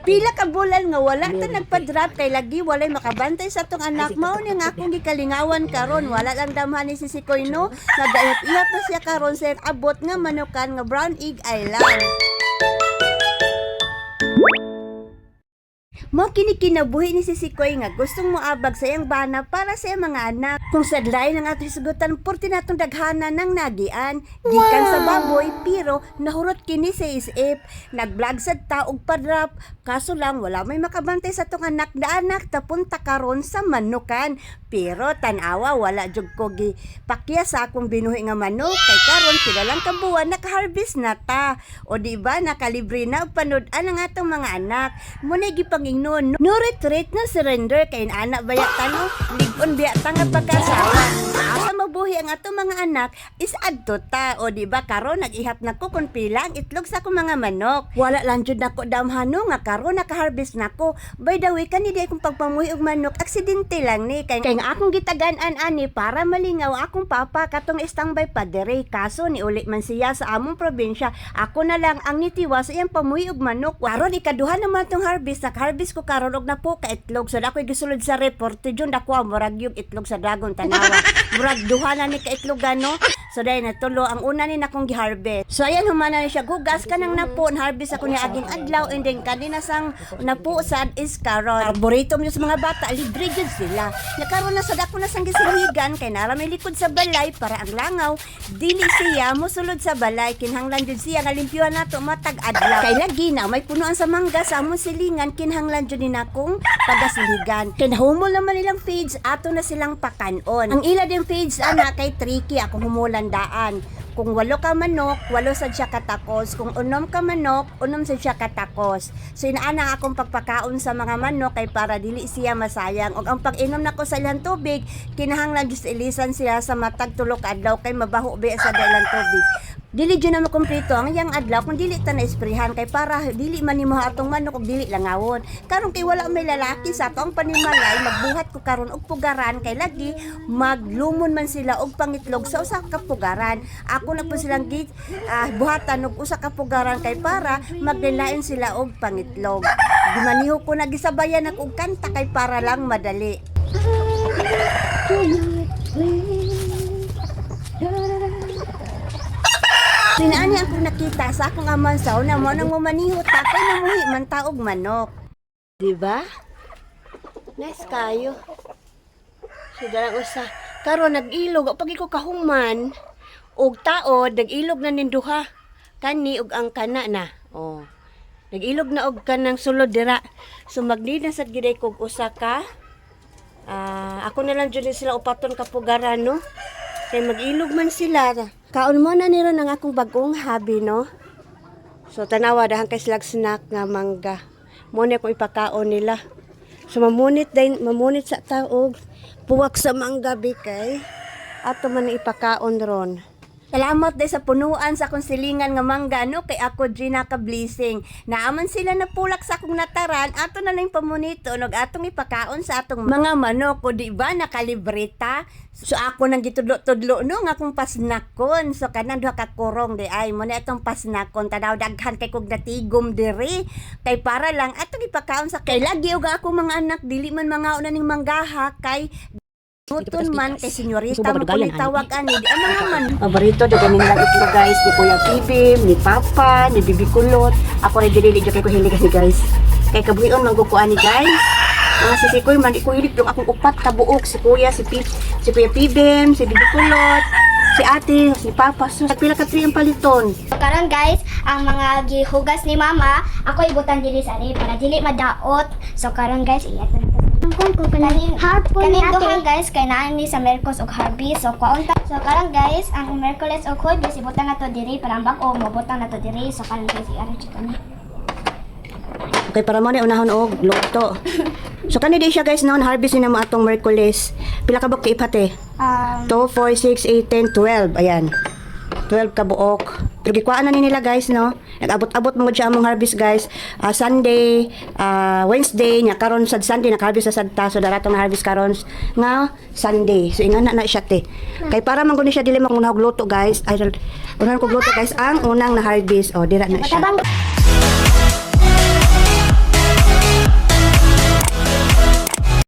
Pila ka bulan nga wala ta nagpa-drop kay lagi walay makabantay sa tong anak mao ni nga akong gikalingawan karon wala lang damhan ni si Sikoy no nagayat-iyat pa siya karon sa abot nga manukan nga Brown Egg Island. Mo kinabuhi ni si Sikoy nga gustong moabag sa iyang bana para sa iyang mga anak. Kung sadlay ng ato hisugutan porti natong daghana ng nagian, gikan sa baboy pero nahurot kini sa isip. Nag-vlog sad ta og padrap kaso lang wala may makabantay sa tong anak na anak tapunta karon sa manukan. Pero tanawa wala jud ko gi pakya sa akong binuhi nga manok kay karon kilalang kabuan naka-harvest na ta. O di ba nakalibre na og panud-an ang atong mga anak. Muna gipangingnon no retreat na surrender kay anak baya tano ligon biya ta nga pagkasawa. Asa mabuhi ang atong mga anak is adto ta o di ba karon nag-ihap na ko kun pila ang itlog sa akong mga manok. Wala lang jud nako damhano nga karon naka-harvest nako. By the way kanidi akong pagpamuhi og manok aksidente lang ni kay nga akong gitagan-an ani para malingaw akong papa katong standby pa dere kaso ni uli man siya sa among probinsya ako na lang ang nitiwa sa iyang pamuhi og manok. Karon ikaduha naman tong harvest harvest ko karon og na po ka itlog so ako'y gisulod sa report jud ako murag yung itlog sa dragon tanawa murag duha na ni ka itlog no so dahil natulo ang una ni nakong gi-harvest so ayan humana ni siya gugas ka nang napo harvest ako ni aging adlaw and then kanina sang napo sad is karon arboretum yung sa mga bata libre jud sila na karon na sad ako na sang gisiligan kay nara may likod sa balay para ang langaw dili siya mosulod sa balay kinahanglan jud siya nga limpyuhan nato matag adlaw kay lagi na may punuan sa mangga sa among silingan kinahanglan jud ni nakong pagasiligan kinahumol naman nilang feeds ato na silang pakanon ang ila din feeds ana kay tricky akong humulandaan kung 8 ka manok 8 sad siya katakos kung 6 ka manok 6 sad siya katakos so inaana akong pagpakaon sa mga manok kay para dili siya masayang og ang pag-inom nako sa ilang tubig kinahanglan jud ilisan siya sa matag 3 ka adlaw kay mabaho ba sa ilang tubig dili jud na makumpleto ang iyang adlaw kung dili ta na esprehan kay para dili manimuha atong manok og dili langawon karon kay wala may lalaki sa atong panimalay magbuhat ko karon og pugaran kay lagi maglumon man sila og pangitlog sa usa ka pugaran ako na po silang buhatan og usa ka pugaran kay para magdilain sila og pangitlog gimaniho ko nagisabayan ako og kanta kay para lang madali. Sinaani akong nakita sa akong amansaw na mo nang mumanihot tapay namuhi man taog manok. Diba? Nice kayo. So darang usa. Karon nag-ilog pag iko kahuman og taod nag-ilog na ninduha. Kani og ang kana na. Oh. Nag-ilog na og kanang sulod dira. So magdi na sad giday kog usa ka. Ako na lang jud sila upaton kapugaran no. Kay mag-ilog man sila. Kaon mo na niro ng akong bagong hobby, no? So, tanawa, dahang kay silag snack nga mangga. Muna akong ipakaon nila. So, mamunit sa taog. Puwak sa mangga, bikay. Ato man ipakaon ron. Salamat day sa punuan sa akong silingan nga mangga no kay ako Gina ka blessing. Naaman sila napulak sa akong nataran ato na lang pamunito og atong ipakaon sa atong mga manok o di ba nakalibreta. So ako nang gitudlo-tudlo no nga akong pasnakon. So kanang duha ka kurong di ay mo na itong pasnakon tanaw daghan kay kog natigom diri. Kay para lang atong ipakaon sa kay lagi og ako mga anak dili man mga una ning manggaha kay Utun man kay senyorita mo kulit tawag ani di ang mga man. Paborito do ganin lang ito guys ni Kuya Bibim, ni Papa, ni Bibi Kulot. Ako rin dili jud kay ko hilig kasi guys. Kay kabuhion man ko ani guys. Mga si Sikoy man ko hilig yung akong upat ka buok si Kuya si Kuya Bibim, si Bibi Kulot, si Ate, si Papa. So pila ka tri ang paliton. Karon guys, ang mga gihugas ni Mama, ako ibutan dili sa ani para dili madaot. So karon guys, iyat kanin duha guys kay naa ni sa Mercos og harvest so kwaon ta so karon guys ang Mercoles og harvest ibutan nato diri para ang bag-o mabutang nato diri so karon guys i-arrange kami. Okay para mo na unahon og luto. So kani di siya guys noon harvest ni mo atong Mercoles. Pila ka buok ipate? 2, 4, 6, 8, 10, 12. Ayan. 12 ka buok. Pero gikuhaan na nila guys no. Nag-abot-abot mo siya among harvest guys. Sunday, Wednesday nya karon sad Sunday naka-harvest sa sadta so daratong na harvest karon nga Sunday. So ingana na siya te. Kay para man guni siya dili makunahog luto guys. Ay unahan ko luto guys ang unang na harvest. Oh dira na siya.